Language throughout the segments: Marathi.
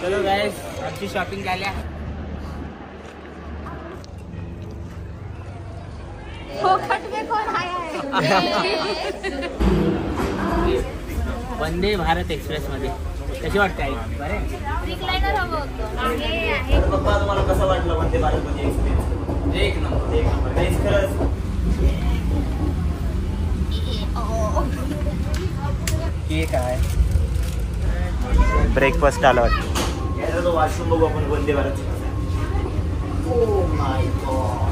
चलो गाइस, आमची शॉपिंग झाल्या. वंदे भारत एक्सप्रेस मध्ये कशी वाटते आई? बरे तुम्हाला कसं वाटलं वंदे भारत मध्ये एक्सप्रेस? एक नंबर, एक नंबर गाइस. खरंच केक आहे, ब्रेकफास्ट आला वाटतं. याचा तो वॉशरूम बघू आपण Vande Bharat. Oh my God.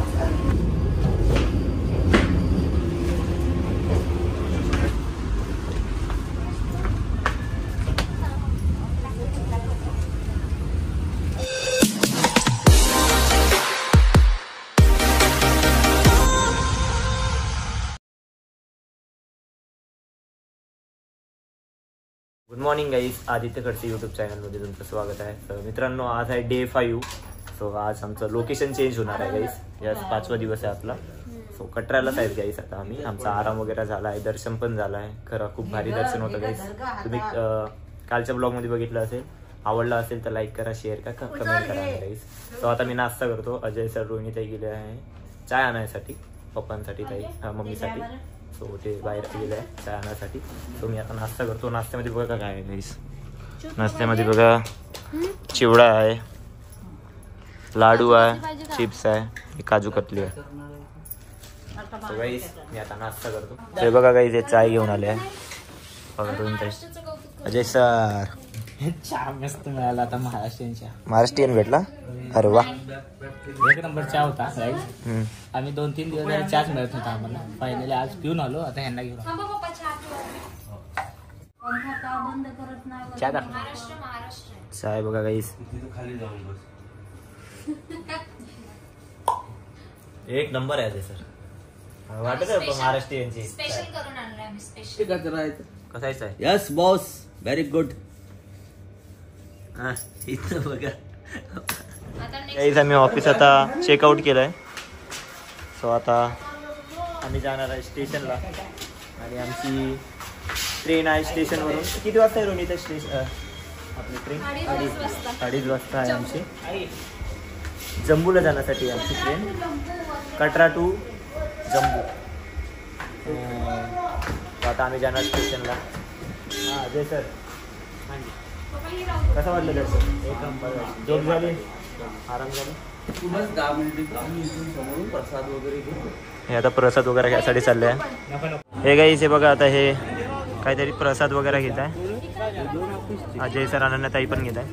Good morning guys, Aditya Khadse YouTube चॅनलमध्ये तुमचं स्वागत आहे. तर मित्रांनो, आज आहे डे 5. सो आज आमचं लोकेशन चेंज होणार आहे गाईज. याच 5वा दिवस आहे आपला. सो कटरालाच आहेत गाईज आता आम्ही. आमचा आराम वगैरे झाला आहे, दर्शन पण झालं आहे. खरं खूप भारी दर्शन होतं गाईज. तुम्ही कालच्या ब्लॉगमध्ये बघितलं असेल. आवडला असेल तर लाईक करा, शेअर करा, कमेंट करा गाईज. सो आता मी नाश्ता करतो. अजय सर, रोहिणी ताई गेले आहे चाय आणायसाठी, पप्पांसाठी, ताई मम्मीसाठी. सो ते बाहेर गेलं आहे चाय आणण्यासाठी. सो मी आता नाश्ता करतो. नाश्त्यामध्ये बघा काय आहे गाईस. नाश्त्यामध्ये बघा चिवडा आहे, लाडू आहे, चिप्स आहे, काजू कतली आहे. सो गाईस मी आता नाश्ता करतो. ते बघा गाईस, हे चाय घेऊन आले आहे. बघा दोन ताई. अजय सर, चहा मस्त मिळाला आता महाराष्ट्रीयन भेटला. अरे वा, एक नंबर चहा होता. आम्ही 2-3 दिवस चहाच मिळत होता आम्हाला. फायनली आज पिऊन आलो. आता ह्यांना घेऊन चाय बघा गाईस. एक नंबर आहे सर. वाटत आहे महाराष्ट्रीयनची कसायचं आहे. Yes boss, very good. इथं बघा गाईस, आम्ही ऑफिस आता चेकआउट केलंय. सो आता आम्ही जाणार आहे स्टेशनला. आणि आमची ट्रेन आहे स्टेशनवरून. किती वाजता आहे रोहिणी स्टेशन आपली ट्रेन? 2:30 वाजता आहे आमची. जम्बूला जाण्यासाठी आमची ट्रेन, कटरा टू जम्बू. आता आम्ही जाणार स्टेशनला. हां अजय सर, कसं वाटलं दर्शन? एक नंबर. झोप झाली, आराम झाला. 10 मिनिटं प्रसाद वगैरे घेऊ. हे आता प्रसाद वगैरे घ्यायसाठी चालले आहे. हे गाईस, हे बघा आता हे काहीतरी प्रसाद वगैरे घेत आहे. अजय सर, अनन्या ताई पण घेत आहे.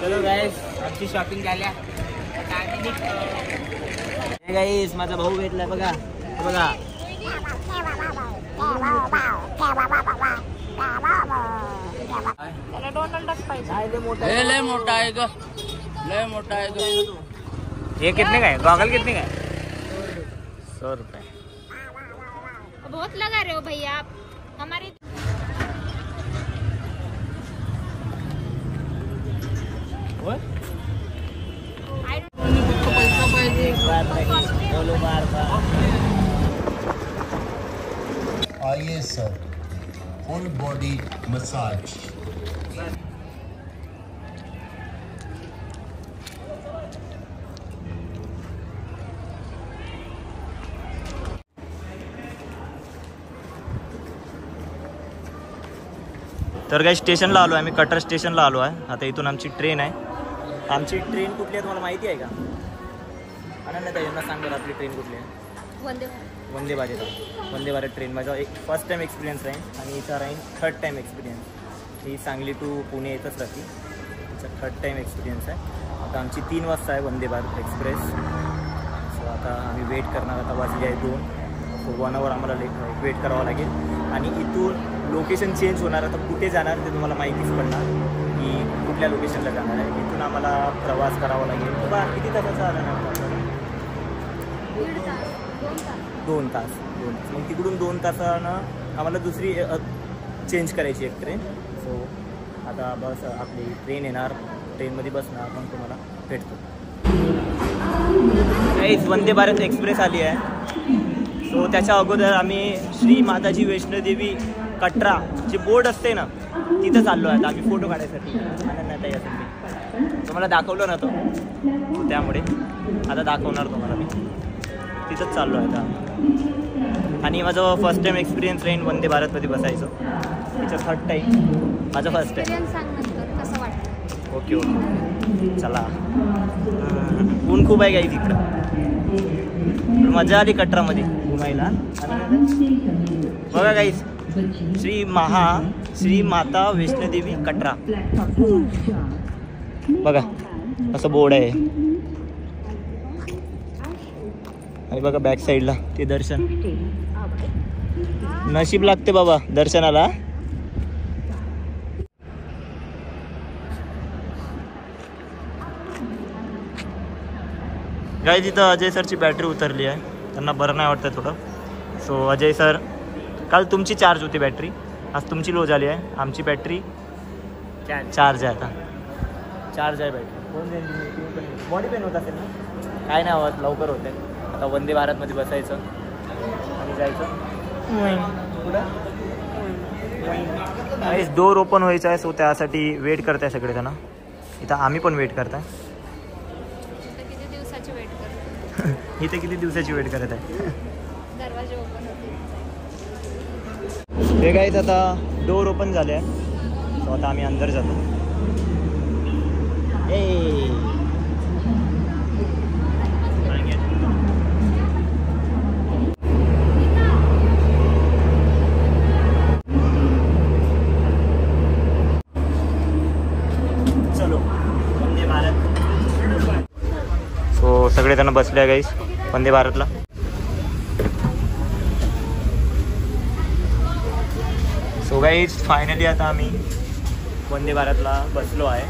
चलो गाईस, आमची शॉपिंग झाल्या. हे गाईस, माझा भाऊ भेटलाय बघा. बघा लय मोठा आहे ग, लय मोठा आहे ग. हे कितने का है? गॉगल कितने का है? 100 रुपये. बहुत लगा रहे हो भैया आप हमारे. आइए सर, फुल बॉडी मसाज. तर काही स्टेशनला आलो आहे आम्ही, कटर स्टेशनला आलो आहे. आता इथून आमची ट्रेन आहे. आमची ट्रेन कुठली आहे तुम्हाला माहिती आहे का? अनन्या यांना सांग बरं, आपली ट्रेन कुठली आहे? वंदे भारत. वंदे भारत ट्रेन माझा एक फर्स्ट टाईम एक्सपिरियन्स आहे. आणि इथं राहील 3rd टाईम एक्सपिरियन्स. ही सांगली टू पुणे येतच राहते. तिचा 3rd टाईम एक्सपिरियन्स आहे. आता आमची 3 वाजता आहे वंदे भारत एक्सप्रेस. सो आता आम्ही वेट करणार. आता वाजले आहे 2. सो 1 आवर आम्हाला वेट करावं लागेल. आणि इथून लोकेशन चेंज होणार. आता कुठे जाणार ते तुम्हाला माहितीच पडणार की कुठल्या लोकेशनला जाणार आहे. इथून आम्हाला प्रवास करावा लागेल. बघा किती तासाचा आला ना, 2 तास. मग तिकडून 2 तासानं आम्हाला दुसरी चेंज करायची एक ट्रेन. सो आता बस आपली ट्रेन येणार, ट्रेनमध्ये बसणार, मग तुम्हाला भेटतो. काहीच वंदे भारत एक्सप्रेस आली आहे. सो त्याच्या अगोदर आम्ही श्री माताजी वैष्णोदेवी कटरा जे बोर्ड असते ना तिथं चाललो आहे. आम्ही फोटो काढायसाठी अनन्याताई यासाठी तुम्हाला दाखवलं नव्हतं, त्यामुळे आता दाखवणार तुम्हाला मी. तिथंच चाललो आहे आता. आणि माझं फर्स्ट टाईम एक्सपिरियन्स राहील वंदे भारतमध्ये बसायचं. तिचं थर्ड टाईम, माझं फर्स्ट टाईम. कसं वाटतं? ओके ओके चला. ऊन खूप आहे काही तिकडं, मजा आली कटरामध्ये घुमायला. बघा काहीच श्री माता वैष्णोदेवी कटरा बघा असं बोर्ड आहे. आणि बघा बॅक साईडला ते दर्शन. नशीब लागते बाबा दर्शनाला. काय तिथं अजय सरची बॅटरी उतरली आहे, त्यांना बरं नाही वाटतं थोडं. सो अजय सर, काल तुमची चार्ज होती बॅटरी, आज तुमची लो झाली आहे. आमची बॅटरी चार्ज आहे आता. चार्ज आहे बॅटरी. कोण बॉडी पेन होत असेल ना? काय नाही होत, लवकर होते. आता वंदे भारतमध्ये बसायचं आणि जायचं. डोर ओपन व्हायचं आहे. सो त्यासाठी वेट करताय सगळे जण. इथं आम्ही पण वेट करताय. इथे किती दिवसाची वेट करत आहे. दरवाजे ओपन होते. हे काहीच आता डोर ओपन झाले आहे. सो आता आम्ही अंदर जातो. चलो वंदे भारत. सो सगळेजण बसले आहे गाईस वंदे भारतला. सो गाईज फायनली आता आम्ही वंदे भारतला बसलो आहे.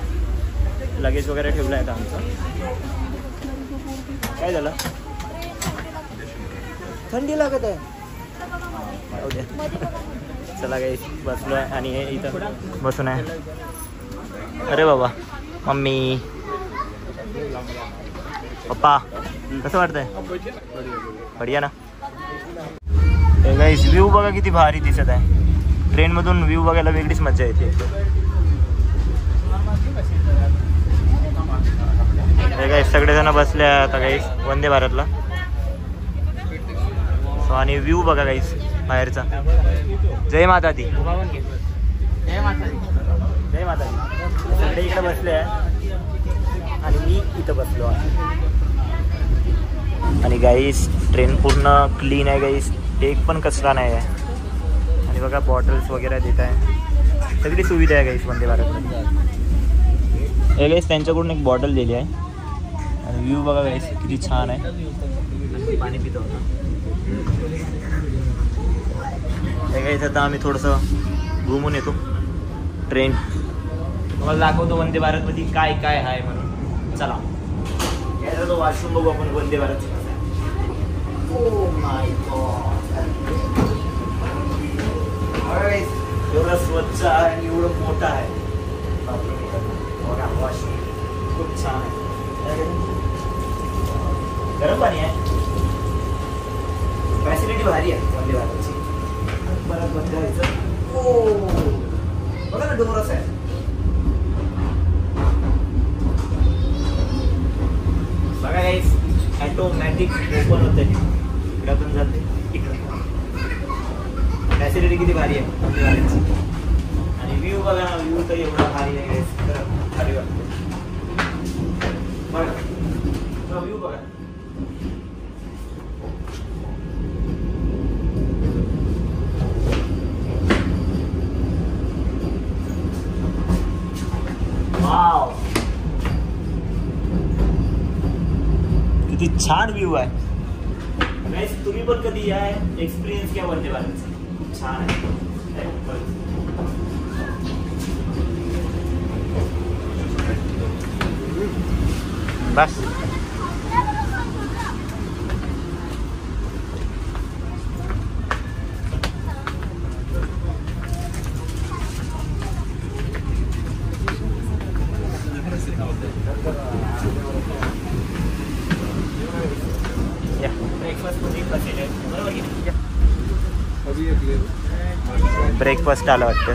लगेज वगैरे ठेवलं आहे आता आमचं. काय झालं? थंडी लागत आहे. चला गाईज बसलो आहे आणि हे इथं बसून आहे. अरे बाबा मम्मी पप्पा कसं वाटतंय? बढिया ना. हे गाईज व्ह्यू बघा किती भारी दिसत आहे. ट्रेनमधून व्ह्यू बघायला वेगळीच मजा येते. हे गाईज सगळेजण बसले आता गाईज वंदे भारतला. सो आणि व्ह्यू बघा गाईज बाहेरचा. जय माता दी. जय माता दी. जय माता दी. सगळे इकडे बसले आहे आणि मी इथं बसलो आहे. आणि गाईज ट्रेन पूर्ण क्लीन आहे गाईज, एक पण कचरा नाही आहे. आणि बघा बॉटल्स वगैरे देत आहे, सगळी सुविधा आहे गाईज वंदे भारतमध्ये. हे गाईज त्यांच्याकडून एक बॉटल दिली आहे. आणि व्ह्यू बघा गाईज किती छान आहे. पाणी पितो होता. हे गाईज आता आम्ही थोडंसं घुमून येतो. ट्रेन तुम्हाला दाखवतो वंदे भारतमध्ये काय काय आहे म्हणून. चला याचा तो वॉशरूम बघू आपण वंदे भारत. एवढं स्वच्छ आहे आणि एवढं मोठं आहे. वॉशरूम खूप छान आहे. गरम पाणी आहे. फॅसिलिटी भारी आहे वंदे भारतची. परत बंद करायचं. बघा ना डोरच आहे. बघा गाईस ऑटोमॅटिक ओपन होते. इकडं पण जाते इकडं. फॅसिलिटी किती भारी आहे वंदे भारतची. आणि व्ह्यू बघा ना, व्ह्यू तर एवढा भारी आहे गाईस, भारी वाटते. बघा व्ह्यू बघा. वाव किती छान व्ह्यू आहे. गाईस तुम्ही पण कधी या एक्सपिरियन्स घ्या वंदे भारतचा. खूप छान आहे. बस ब्रेकफास्ट आलं वाटतं.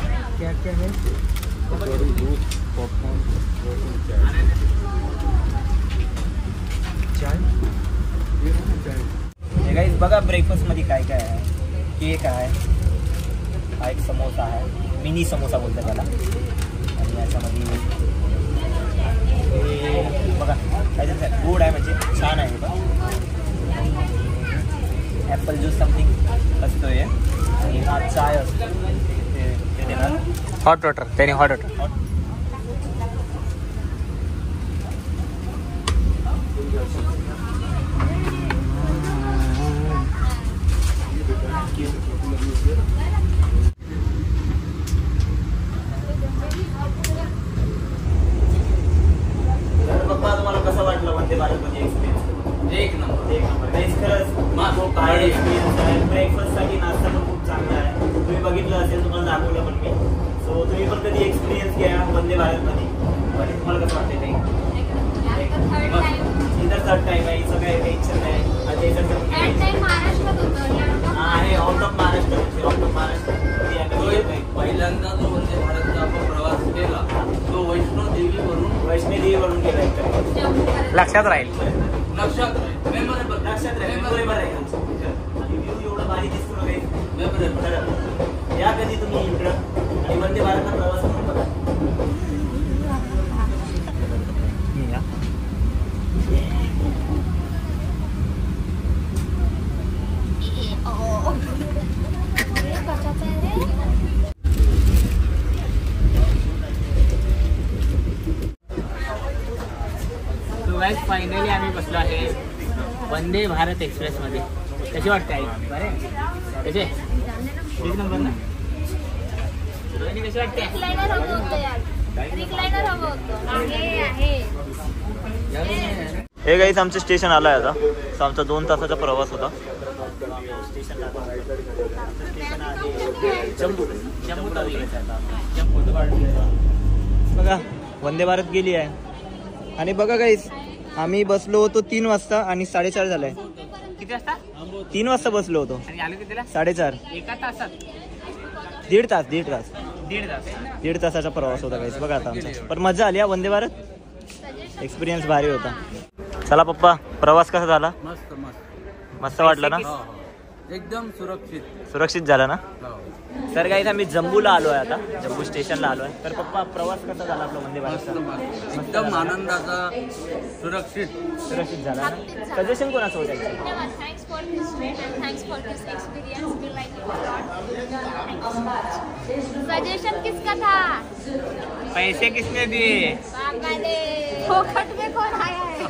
हे गाईस बघा ब्रेकफास्ट मध्ये काय काय आहे. केक आहे, हा एक समोसा आहे, मिनी समोसा बोलतात त्याला. आणि याच्यामध्ये बघा काहीतरी गोड आहे, म्हणजे छान आहे. बघा ॲपल ज्यूस समथिंग असतोय. आणि हा चाय असतो ते देणार. हॉट वॉटर, त्याने हॉट वॉटर. पप्पा तुम्हाला कसं वाटलं वंदे भारतमध्ये एक्सपिरियन्स? एक नंबर. खरंच खूप हाय एक्सपिरियन्स आहे. ब्रेकफास्टसाठी नाश्ता पण खूप चांगला आहे. तुम्ही बघितलं असेल, तुम्हाला दाखवलं पण मी. सो तुम्ही पण कधी एक्सपिरियन्स घ्या वंदे भारतमध्ये. आणि तुम्हाला कसं वाटतं ते? इतर थर्ड टाईम आहे, हिचं काही टेन्शन नाही. आणि आहे आउट ऑफ महाराष्ट्र, पहिल्यांदा जो वंदे भारतचा आपण प्रवास केला तो वैष्णोदेवीवरून केला. लक्षात राहील. लक्षात राहील. मेमोरेबल आहे. आणि व्ह्यू एवढं भारी दिसतो ना काही. मेमोरेबल. या कधी तुम्ही इकडं आणि वंदे भारतचा प्रवास करून बघा. फायनली आम्ही बसलो आहे वंदे भारत एक्सप्रेस मध्ये. कशी वाटते आई? बरे कसे? एक नंबर ना. कशी वाटते? हे गाईस आमचं स्टेशन आलं आहे आता. सो आमचा 2 तासाचा प्रवास होता. स्टेशनला बघा वंदे भारत गेली आहे. आणि बघा गाईस आम्ही बसलो होतो 3 वाजता आणि 4:30 झालंय. किती वाजता? 3 वाजता बसलो होतो आणि आलो कितीला? 4:30. एका तासात? दीड तास. दीड तासाचा प्रवास होता गाईस. बघा आता आमचा पण मजा आली. वंदे भारत एक्सपिरियन्स भारी होता. चला पप्पा, प्रवास कसा झाला? मस्त वाटलं ना? एकदम सुरक्षित झाला ना? तर गाईस आम्ही जम्बूला आलो आहे आता. जम्बू स्टेशनला आलो आहे. तर पप्पा प्रवास कसा झाला आपला वंदे भारतचा? एकदम आनंदाचा, सुरक्षित झाला ना? सजेशन कोणाचं होतं? Thanks for this trip and thanks for this experience. We like it a lot. Thank you so much. Suggestion किसका था? पैसे किसने दिए? पापा ने. फोकट में कौन आया है?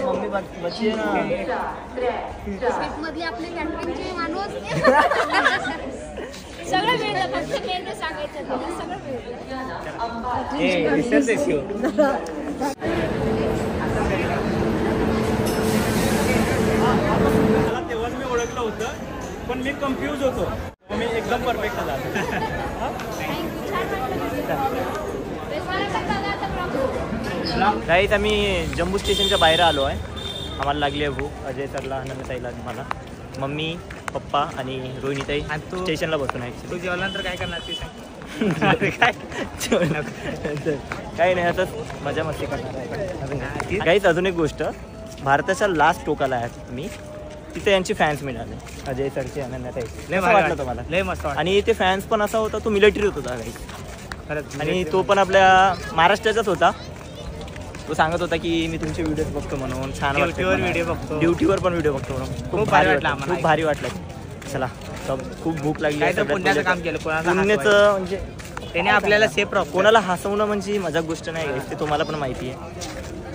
मम्मी बची आहे ना. ट्रिप मधले आपले कॅटरिंगचे माणूस. सगळं मिळतं, फक्त मेनू सांगायचं तुला. सगळं मिळतं. मला तेव्हाच मी ओळखलं होतं, पण मी कन्फ्यूज होतो. मी एकदम परफेक्ट झालो. गाईस आम्ही जम्बू स्टेशनच्या बाहेर आलो आहे. आम्हाला लागली आहे भूक. अजय सरला, आनंदताईला, मला, मम्मी, पप्पा आणि रोहिणीताई स्टेशनला बसून आहे. तू जेवल्यानंतर काय करणार ते सांग. काही नाही, असंच मजा मस्ती करणार आहे. गाईस अजून एक गोष्ट, भारताच्या लास्ट टोकाला आहे मी. तिथे यांची फॅन्स मिळाले, अजय सरचे, आनंदताई. लय वाटलं तुम्हाला? लय मस्त. आणि ते फॅन्स पण असा होता, तो मिलिटरी होता गाईस. आणि तो पण आपल्या महाराष्ट्राचाच होता. तो सांगत होता की मी तुमचे व्हिडिओज बघतो म्हणून. छान ड्युटीवर व्हिडिओ बघतो, ड्युटीवर पण व्हिडिओ बघतो म्हणून. खूप भारी वाटलं आम्हाला. खूप भारी वाटलं. चला, खूप भूक लागली. पुण्याचं काम केलं, पुण्याचं म्हणजे त्याने आपल्याला सेफ राहू. कोणाला हसवणं म्हणजे मजाक गोष्ट नाही गाईस, ते तुम्हाला पण माहिती आहे.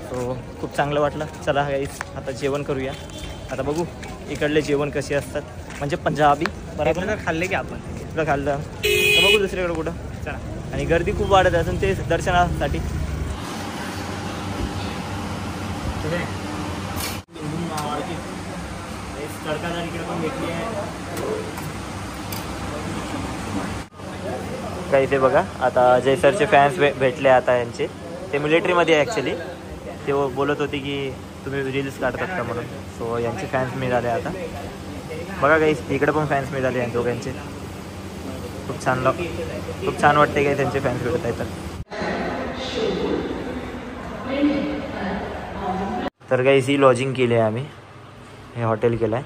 सो खूप चांगलं वाटलं. चला गाईस आता जेवण करूया. आता बघू इकडले जेवण कसे असतात, म्हणजे पंजाबी. बरोबर खाल्ले की आपण इकडं खाल्लं तर बघू दुसरीकडे कुठं. चला. आणि गर्दी खूप वाढत आहे अजून ते दर्शनासाठी. तडकादार इकडे पण भेटली आहे. काही ते बघा आता अजय सरचे फॅन्स भेटले आता यांचे. ते मिलिटरीमध्ये आहे ॲक्च्युली. ते बोलत होते की तुम्ही रील्स काढतात का म्हणून. सो यांचे फॅन्स मिळाले आता. बघा गाईस इकडे पण फॅन्स मिळाले आहेत दोघांचे. खूप छान वाटते काय त्यांचे फॅन्स भेटत आहेत तर गाईस ही लॉजिंग केली आहे आम्ही, हे हॉटेल केलं आहे.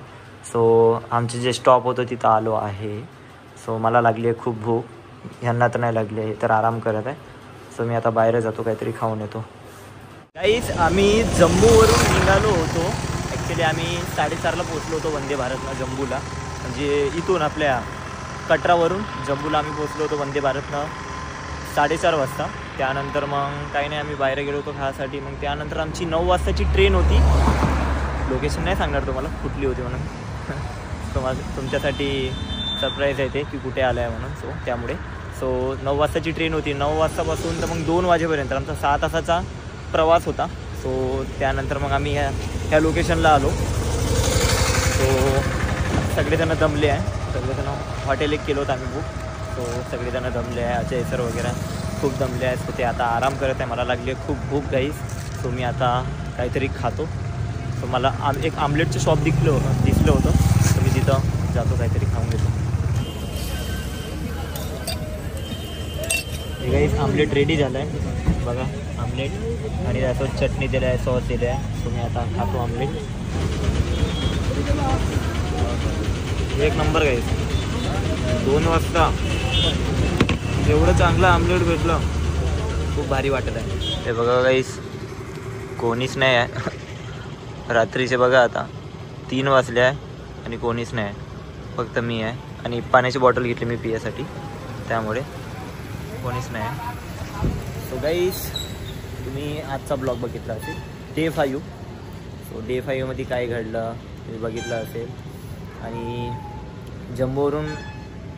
सो आमचे जे स्टॉप होतं तिथं आलो आहे. सो मला लागली आहे खूप भूक, ह्यांना तर नाही लागली आहे, तर आराम करत आहे. सो मी आता बाहेर जातो, काहीतरी खाऊन येतो. गाईस आम्ही जम्बूवरून निघालो होतो. ॲक्च्युली आम्ही 4:30ला पोचलो होतो वंदे भारतनं जम्बूला, म्हणजे इथून आपल्या कटरावरून जम्बूला आम्ही पोचलो होतो वंदे भारतनं 4:30 वाजता. त्यानंतर मग काही नाही आम्ही बाहेर गेलो होतो खाण्यासाठी. मग त्यानंतर आमची 9 वाजताची ट्रेन होती. लोकेशन नाही सांगणार तुम्हाला कुठली होती म्हणून, तुमच्यासाठी सरप्राईज आहे ते की कुठे आलं आहे म्हणून. सो त्यामुळे 9 वाजताची ट्रेन होती. 9 वाजतापासून तर मग 2 वाजेपर्यंत आमचा 6 तासाचा प्रवास होता. सो त्यानंतर मग आम्ही ह्या लोकेशनला आलो. सो सगळेजणं दमले आहे, सगळेजणं हॉटेल एक केलं होतं आम्ही बुक. सो सगळेजणं दमले आहे, अजय सर वगैरे खूप दमले आहेत. सो ते आता आराम करत आहे. मला लागली आहे खूप भूक गाईस. सो मी आता काहीतरी खातो. सो मला एक आमलेटचं शॉप दिसलं होतं, तर मी तिथं जातो, काहीतरी खाऊन घेतो. गाईस आमलेट रेडी झालं आहे बघा, आमलेट आणि त्यासोबत चटणी दिलं आहे, सॉस दिलं आहे. सो मी आता खातो आमलेट. एक नंबर गाईस, 2 वाजता एवढं चांगलं आमलेट भेटलं, खूप भारी वाटत आहे. हे बघा गाईस कोणीच नाही आहे रात्रीचे. बघा आता 3 वाजले आहे आणि कोणीच नाही आहे, फक्त मी आहे आणि पाण्याची बॉटल घेतली मी पियासाठी, त्यामुळे कोणीच नाही आहे. सो गाईस तुम्ही आजचा ब्लॉग बघितला असेल डे 5. सो डे 5मध्ये काय घडलं ते बघितलं असेल. आणि जम्बूवरून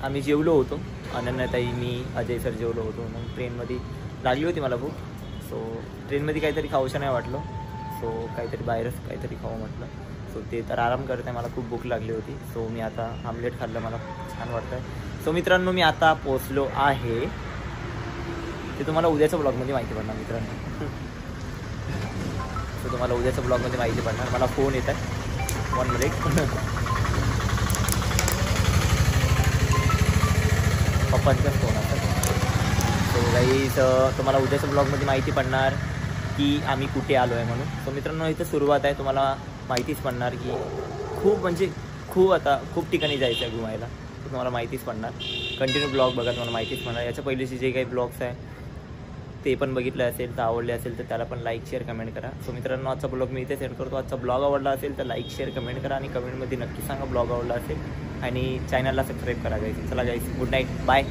आम्ही जेवलो होतो, अनन्याताई, मी, अजय सर जेवलो होतो. मग ट्रेनमध्ये लागली होती मला भूक. सो ट्रेनमध्ये काहीतरी खाऊशा नाही वाटलं. सो काहीतरी बाहेरच काहीतरी खाऊ म्हटलं. सो ते तर आराम करत आहे, मला खूप भूक लागली होती. सो मी आता आमलेट खाल्लं, मला छान वाटतं आहे. सो मित्रांनो मी आता पोचलो आहे, ते तुम्हाला उद्याच्या ब्लॉगमध्ये माहिती पडणार मित्रांनो. सो तुम्हाला उद्याच्या ब्लॉगमध्ये माहिती पडणार. मला फोन येत आहे, 1 मिनिट. पप्पांचा फोन आता. सो गाईस तुम्हाला उद्याच्या ब्लॉगमध्ये माहिती पडणार की आम्ही कुठे आलो आहे म्हणून. सो मित्रांनो इथं सुरुवात आहे, तुम्हाला माहितीच पडणार की खूप ठिकाणी जायचं आहे घुमायला. तर तुम्हाला माहितीच पडणार. कंटिन्यू ब्लॉग बघा, तुम्हाला माहितीच पडणार. याच्या पहिलेचे जे काही ब्लॉग्स आहे ते पण बघितले असेल तर आवडले असेल तर त्याला पण लाईक शेअर कमेंट करा. सो मित्रांनो आजचा ब्लॉग मी इथे सेंड करतो. आजचा ब्लॉग आवडला असेल तर लाईक शेअर कमेंट करा आणि कमेंटमध्ये नक्की सांगा ब्लॉग आवडला असेल आणि चॅनलला सबस्क्राईब करा गाईस. चला गाईस, गुड नाईट, बाय.